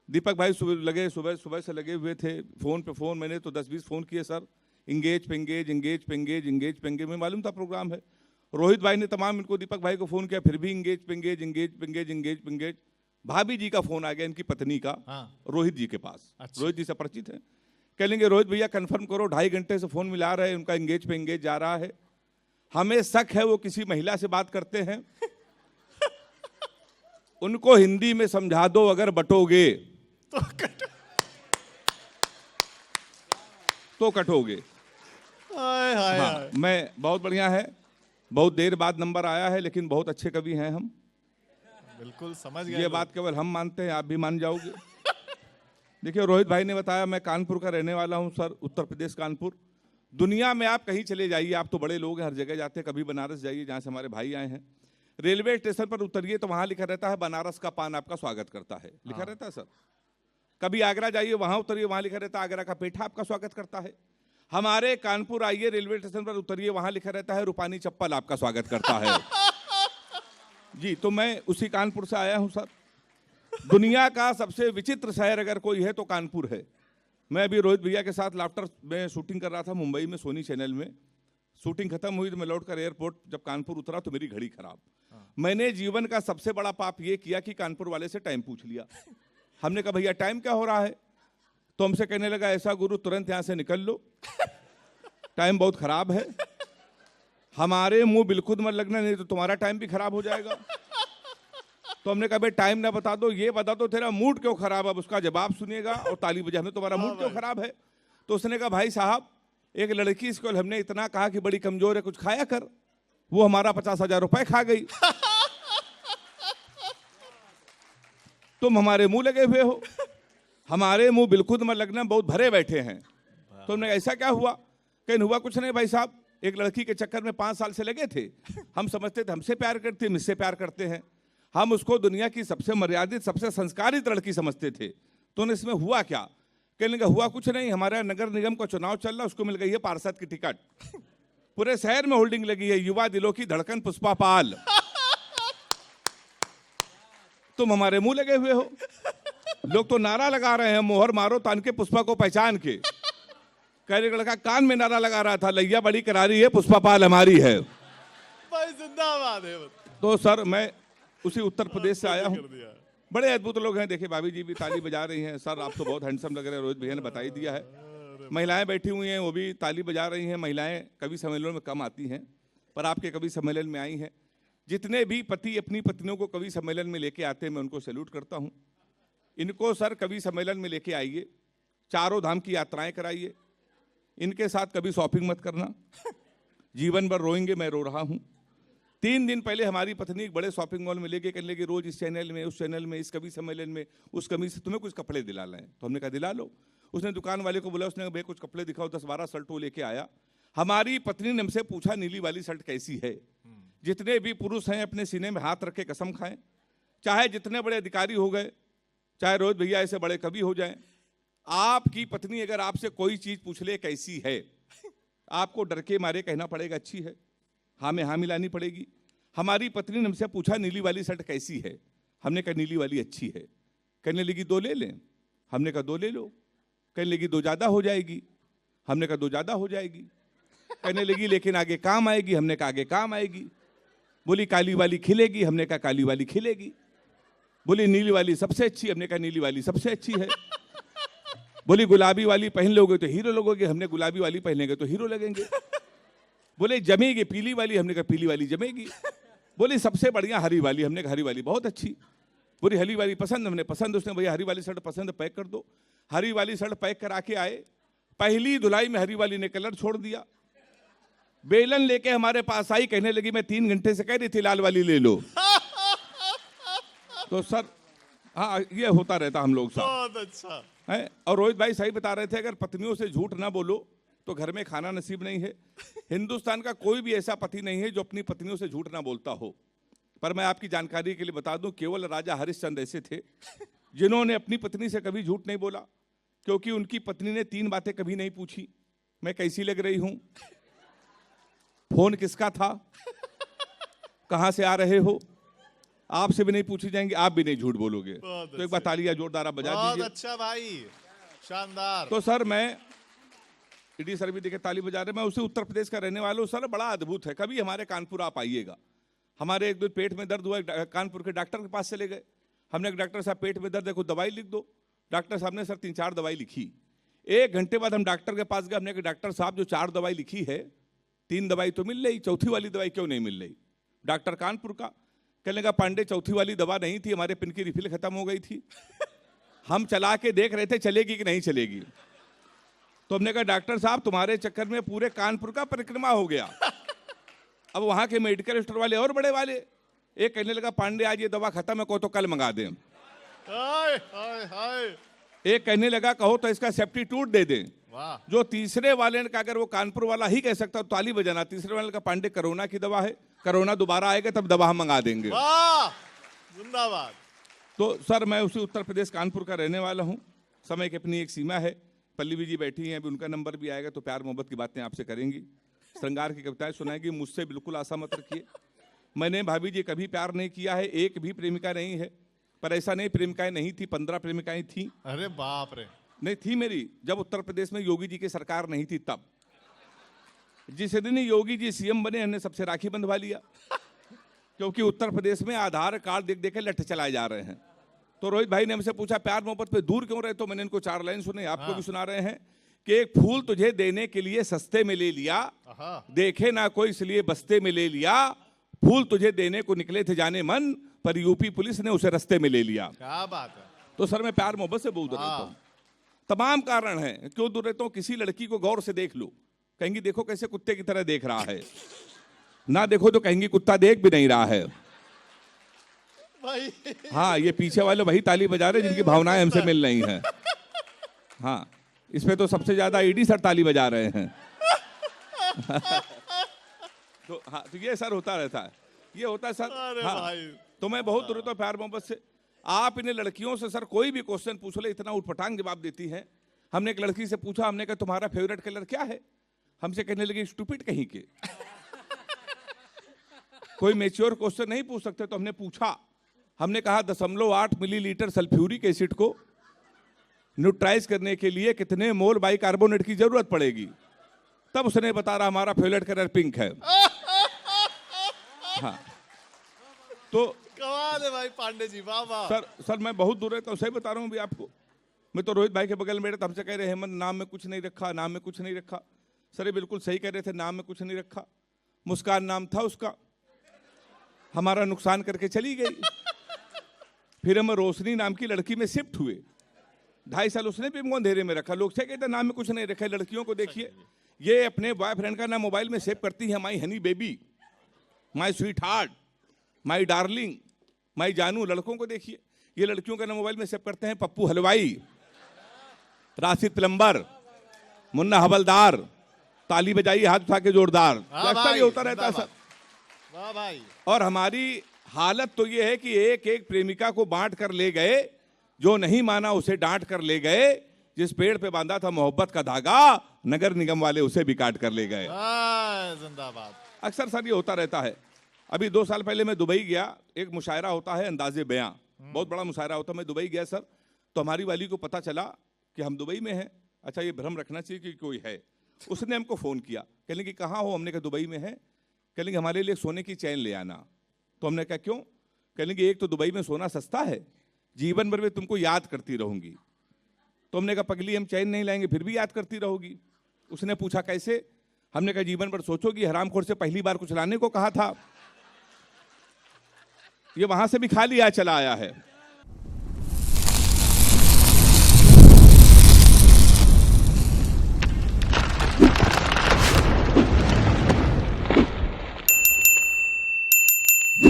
दीपक भाई सुबह सुबह से लगे हुए थे फोन पे फोन। मैंने तो 10-20 फोन किए सर, इंगेज पे इंगेज, इंगेज पे इंगेज, इंगेज पे इंगेज। में मालूम था प्रोग्राम है। रोहित भाई ने तमाम इनको दीपक भाई को फोन किया, फिर भी इंगेज पे इंगेज, इंगेज पे इंगेज, इंगेज पे इंगेज। भाभी जी का फोन आ गया, इनकी पत्नी का, रोहित जी के पास। अच्छा। रोहित जी से परिचित है। कह लेंगे रोहित भैया कंफर्म करो, 2.5 घंटे से फोन मिला रहे हैं, उनका इंगेज पे इंगेज जा रहा है। हमें शक है वो किसी महिला से बात करते हैं। उनको हिंदी में समझा दो, अगर बटोगे तो कटोगे। हाँ, मैं बहुत बढ़िया है, बहुत देर बाद नंबर आया है, लेकिन बहुत अच्छे कवि हैं हम। बिल्कुल समझ गए। ये बात केवल हम मानते हैं, आप भी मान जाओगे। देखिए, रोहित भाई ने बताया मैं कानपुर का रहने वाला हूं सर, उत्तर प्रदेश कानपुर। दुनिया में आप कहीं चले जाइए, आप तो बड़े लोग हैं, हर जगह जाते हैं। कभी बनारस जाइए जहां से हमारे भाई आए हैं, रेलवे स्टेशन पर उतरिए तो वहां लिखा रहता है बनारस का पान आपका स्वागत करता है, लिखा रहता है सर। कभी आगरा जाइए, वहां उतरिए, वहां लिखा रहता है आगरा का पेठा आपका स्वागत करता है। हमारे कानपुर आइए, रेलवे स्टेशन पर उतरिए, वहां लिखा रहता है रूपानी चप्पल आपका स्वागत करता है। जी, तो मैं उसी कानपुर से आया हूं सर। दुनिया का सबसे विचित्र शहर अगर कोई है तो कानपुर है। मैं अभी रोहित भैया के साथ लाफ्टर में शूटिंग कर रहा था मुंबई में, सोनी चैनल में। शूटिंग खत्म हुई तो मैं लौटकर एयरपोर्ट जब कानपुर उतरा तो मेरी घड़ी खराब। मैंने जीवन का सबसे बड़ा पाप ये किया कि कानपुर वाले से टाइम पूछ लिया। हमने कहा भैया टाइम क्या हो रहा है? तो हमसे कहने लगा ऐसा गुरु तुरंत यहां से निकल लो, टाइम बहुत खराब है। हमारे मुंह बिल्कुल मत लगना, नहीं तो तुम्हारा टाइम भी खराब हो जाएगा। तो हमने कहा भाई टाइम ना बता दो, ये बता दो तेरा मूड क्यों खराब है। अब उसका जवाब सुनिएगा और ताली बजा। हमने तुम्हारा मूड क्यों खराब है? तो उसने कहा भाई साहब, एक लड़की इसको हमने इतना कहा कि बड़ी कमजोर है, कुछ खाया कर, वो हमारा 50,000 रुपए खा गई। तुम हमारे मुंह लगे हुए हो। हमारे मुंह बिल्कुल मत लगना, बहुत भरे बैठे हैं। तो हमने ऐसा क्या हुआ? कहीं हुआ कुछ नहीं भाई साहब, एक लड़की के चक्कर में 5 साल से लगे थे। हम समझते थे हमसे प्यार करते हैं, मुझसे प्यार करते हैं। हम उसको दुनिया की सबसे मर्यादित, सबसे संस्कारित लड़की समझते थे। तो इसमें हुआ क्या? कहने लगा हुआ कुछ नहीं, हमारा नगर निगम का चुनाव चल रहा, उसको मिल गई है पार्षद की टिकट। पूरे शहर में होल्डिंग लगी है, युवा दिलों की धड़कन पुष्पा पाल। तुम हमारे मुंह लगे हुए हो। लोग तो नारा लगा रहे हैं, मोहर मारो तान के पुष्पा को पहचान के। कह रहे लड़का कान में नारा लगा रहा था, लैया बड़ी करारी है, पुष्पा पाल हमारी है। भाई जिंदाबाद है। तो सर मैं उसी उत्तर प्रदेश से आया हूँ। बड़े अद्भुत लोग हैं। देखिए भाभी जी भी ताली बजा रही हैं। सर आप तो बहुत हैंडसम लग रहे हैं, रोहित भैया ने बता ही दिया है। महिलाएं बैठी हुई हैं, वो भी ताली बजा रही हैं। महिलाएं कवि सम्मेलन में कम आती हैं, पर आपके कवि सम्मेलन में आई हैं। जितने भी पति अपनी पत्नियों को कवि सम्मेलन में लेके आते हैं, मैं उनको सैल्यूट करता हूँ। इनको सर कवि सम्मेलन में लेके आइए, चारों धाम की यात्राएं कराइए। इनके साथ कभी शॉपिंग मत करना, जीवन भर रोएंगे मैं रो रहा हूँ। 3 दिन पहले हमारी पत्नी एक बड़े शॉपिंग मॉल में लेके कहने लगी रोज इस चैनल में, उस चैनल में, इस कवि सम्मेलन में, उस कवि से तुम्हें कुछ कपड़े दिला लाएं। तो हमने कहा दिला लो। उसने दुकान वाले को बोला, उसने कहा भाई कुछ कपड़े दिखाओ। 10-12 शर्ट वो लेके आया। हमारी पत्नी ने हमसे पूछा नीली वाली शर्ट कैसी है? जितने भी पुरुष हैं अपने सीने में हाथ रख के कसम खाएं, चाहे जितने बड़े अधिकारी हो गए, चाहे रोहित भैया ऐसे बड़े कवि हो जाएं, आपकी पत्नी अगर आपसे कोई चीज पूछ ले कैसी है, आपको डर के मारे कहना पड़ेगा अच्छी है, हाँ में हाँ मिलानी पड़ेगी। हमारी पत्नी ने हमसे पूछा नीली वाली शर्ट कैसी है? हमने कहा नीली वाली अच्छी है। कहने लगी 2 ले लें? हमने कहा 2 ले लो। कहने लगी 2 ज़्यादा हो जाएगी? हमने कहा 2 ज़्यादा हो जाएगी। कहने लगी लेकिन आगे काम आएगी? हमने कहा आगे काम आएगी। बोली काली वाली खिलेगी? हमने कहा काली वाली खिलेगी। बोली नीली वाली सबसे अच्छी? हमने कहा नीली वाली सबसे अच्छी है। बोली गुलाबी वाली पहन लोगे तो हीरो लगोगे? हमने गुलाबी वाली पहनेंगे तो हीरो लगेंगे। बोले जमेगी पीली वाली? हमने कहा पीली वाली जमेगी। बोली सबसे बढ़िया हरी वाली? हमने कहा हरी वाली बहुत अच्छी। पूरी हरी वाली पसंद? हमने पसंद। उसने भैया हरी वाली शर्ट पसंद, पैक कर दो। हरी वाली शर्ट पैक करा के आए। पहली धुलाई में हरी वाली ने कलर छोड़ दिया। बेलन लेके हमारे पास आई, कहने लगी मैं 3 घंटे से कह रही थी लाल वाली ले लो। तो सर हाँ ये होता रहता हम लोग साथ। बहुत अच्छा है। और रोहित भाई सही बता रहे थे, अगर पत्नियों से झूठ ना बोलो तो घर में खाना नसीब नहीं है। हिंदुस्तान का कोई भी ऐसा पति नहीं है जो अपनी पत्नियों से झूठ ना बोलता हो। पर मैं आपकी जानकारी के लिए बता दूं, केवल राजा हरिश्चंद्र ऐसे थे जिन्होंने अपनी पत्नी से कभी झूठ नहीं बोला, क्योंकि उनकी पत्नी ने 3 बातें कभी नहीं पूछी। मैं कैसी लग रही हूं, फोन किसका था, कहां से आ रहे हो, आपसे भी नहीं पूछी जाएंगी, आप भी नहीं झूठ बोलोगे। बहुत तो एक बार तालियां जोरदार आप बजा बहुत दीजिए। अच्छा भाई, शानदार। तो सर मैं ईडी सर भी देखे ताली बजा रहे, मैं उसी उत्तर प्रदेश का रहने वाला हूँ सर। बड़ा अद्भुत है, कभी हमारे कानपुर आप आइएगा। हमारे एक दिन पेट में दर्द हुआ, कानपुर के डॉक्टर के पास चले गए। हमने कहा डॉक्टर साहब पेट में दर्द है, कोई दवाई लिख दो। डॉक्टर साहब ने सर 3-4 दवाई लिखी। 1 घंटे बाद हम डॉक्टर के पास गए, हमने कहा डॉक्टर साहब जो 4 दवाई लिखी है, 3 दवाई तो मिल रही, चौथी वाली दवाई क्यों नहीं मिल रही? डॉक्टर कानपुर का कहने लगा पांडे चौथी वाली दवा नहीं थी, हमारे पिन की रिफिल खत्म हो गई थी। हम चला के देख रहे थे चलेगी कि नहीं चलेगी। तो हमने कहा डॉक्टर साहब तुम्हारे चक्कर में पूरे कानपुर का परिक्रमा हो गया। अब वहां के मेडिकल स्टोर वाले और बड़े वाले, एक कहने लगा पांडे आज ये दवा खत्म है, को तो कल मंगा दें। हाय हाय हाय, एक कहने लगा कहो तो इसका सब्स्टिट्यूट दे दें। वाह, जो तीसरे वाले ने कहा अगर वो कानपुर वाला ही कह सकता तो ताली बजाना। तीसरे वाले का पांडे कोरोना की दवा है, कोरोना दोबारा आएगा तब दवा हम मंगा देंगे। वाह, जिंदाबाद। तो सर मैं उसी उत्तर प्रदेश कानपुर का रहने वाला हूँ। समय की अपनी एक सीमा है। पल्लवी जी बैठी हैं, अभी उनका नंबर भी आएगा तो प्यार मोहब्बत की बातें आपसे करेंगी, श्रृंगार की कविताएं सुनाएंगी। मुझसे बिल्कुल आशा मत रखिए, मैंने भाभी जी कभी प्यार नहीं किया है, एक भी प्रेमिका नहीं है। पर ऐसा नहीं प्रेमिकाएं नहीं थी, 15 प्रेमिकाएं थी। अरे बाप रे, नहीं थी मेरी, जब उत्तर प्रदेश में योगी जी की सरकार नहीं थी तब। जिस दिन ही योगी जी सीएम बने हमने सबसे राखी बंधवा लिया, क्योंकि उत्तर प्रदेश में आधार कार्ड देख देख के लठ चलाए जा रहे हैं। तो रोहित भाई ने हमसे पूछा प्यार मोहब्बत पे दूर क्यों रहे, तो मैंने इनको 4 लाइन सुने, आपको भी सुना रहे हैं कि एक फूल तुझे देने के लिए सस्ते में ले लिया, देखे ना कोई इसलिए बस्ते में ले लिया। फूल तुझे देने को निकले थे जाने मन, पर यूपी पुलिस ने उसे रस्ते में ले लिया। क्या बात है। तो सर मैं प्यार मोहब्बत से बहुत दूर रहता हूँ। तमाम कारण हैं क्यों दूर रहता हूँ। किसी लड़की को गौर से देख लो, कहेंगी देखो कैसे कुत्ते की तरह देख रहा है, ना देखो तो कहेंगी कुत्ता देख भी नहीं रहा है। भाई हाँ ये पीछे वाले वही ताली बजा रहे जिनकी भावनाएं हमसे मिल रही हैं। हाँ इसमें तो सबसे ज्यादा ईडी सर ताली बजा रहे हैं। तो हाँ तो ये सर होता रहता है, ये होता है सर। अरे हाँ भाई, तो मैं बहुत दूर रहता हूँ प्यार मोहब्बत से। आप इन्हें लड़कियों से सर कोई भी क्वेश्चन पूछ ले इतना उठपटांग जवाब देती हैं। हमने एक लड़की से पूछा, हमने कहा तुम्हारा फेवरेट कलर क्या है? हमसे कहने लगी स्टूपिड कहीं के। कोई मैच्योर क्वेश्चन नहीं पूछ सकते, तो हमने पूछा। हमने कहा 0.8 मिलीलीटर सल्फ्यूरिक एसिड को न्यूट्राइज करने के लिए कितने मोल बाइकार्बोनेट की जरूरत पड़ेगी? तब उसने बता रहा हमारा फेवरेट कलर पिंक है। हाँ तो कमाल है भाई पांडे जी, वाह वाह। सर मैं बहुत दूर रहता हूँ, सही बता रहा हूँ भी आपको। मैं तो रोहित भाई के बगल में रहता, हमसे कह रहे हेमंत नाम में कुछ नहीं रखा, नाम में कुछ नहीं रखा। सर ये बिल्कुल सही कह रहे थे, नाम में कुछ नहीं रखा। मुस्कान नाम था उसका, हमारा नुकसान करके चली गई। फिर हम रोशनी नाम की लड़की में शिफ्ट हुए, 2.5 साल उसने भी हमको अंधेरे में रखा। लोग से कहते नाम में कुछ नहीं रखा। लड़कियों को देखिए, ये अपने बॉयफ्रेंड का नाम मोबाइल में सेव करती है, my honey baby, my sweet heart, my darling, my जानू। लड़कों को देखिए, ये लड़कियों का नाम मोबाइल में सेव करते हैं पप्पू हलवाई, राशिद प्लम्बर, मुन्ना हवलदार। ताली बजाइए हाथ उठा के जोरदार। अक्सर ये होता रहता है सर। वाह भाई। और हमारी हालत तो ये है कि एक एक प्रेमिका को बांट कर ले गए, जो नहीं माना उसे डांट कर ले गए। जिस पेड़ पे बांधा था मोहब्बत का धागा, नगर निगम वाले उसे भी काट कर ले गए। जिंदाबाद। अक्सर सर ये होता रहता है। अभी 2 साल पहले मैं दुबई गया, एक मुशायरा होता है अंदाजे बयां, बहुत बड़ा मुशायरा होता है। मैं दुबई गया सर, तो हमारी वाली को पता चला कि हम दुबई में हैं। अच्छा ये भ्रम रखना चाहिए कि कोई है। उसने हमको फ़ोन किया, कहने कि कहाँ हो? हमने कहा दुबई में है। कहने कि हमारे लिए सोने की चैन ले आना। तो हमने कहा क्यों? कहने कि एक तो दुबई में सोना सस्ता है, जीवन भर में तुमको याद करती रहूंगी। तो हमने कहा पगली हम चैन नहीं लाएंगे फिर भी याद करती रहोगी। उसने पूछा कैसे? हमने कहा जीवन भर सोचोगी, हरामखोर से पहली बार कुछ लाने को कहा था, ये वहां से भी खा लिया चला आया है।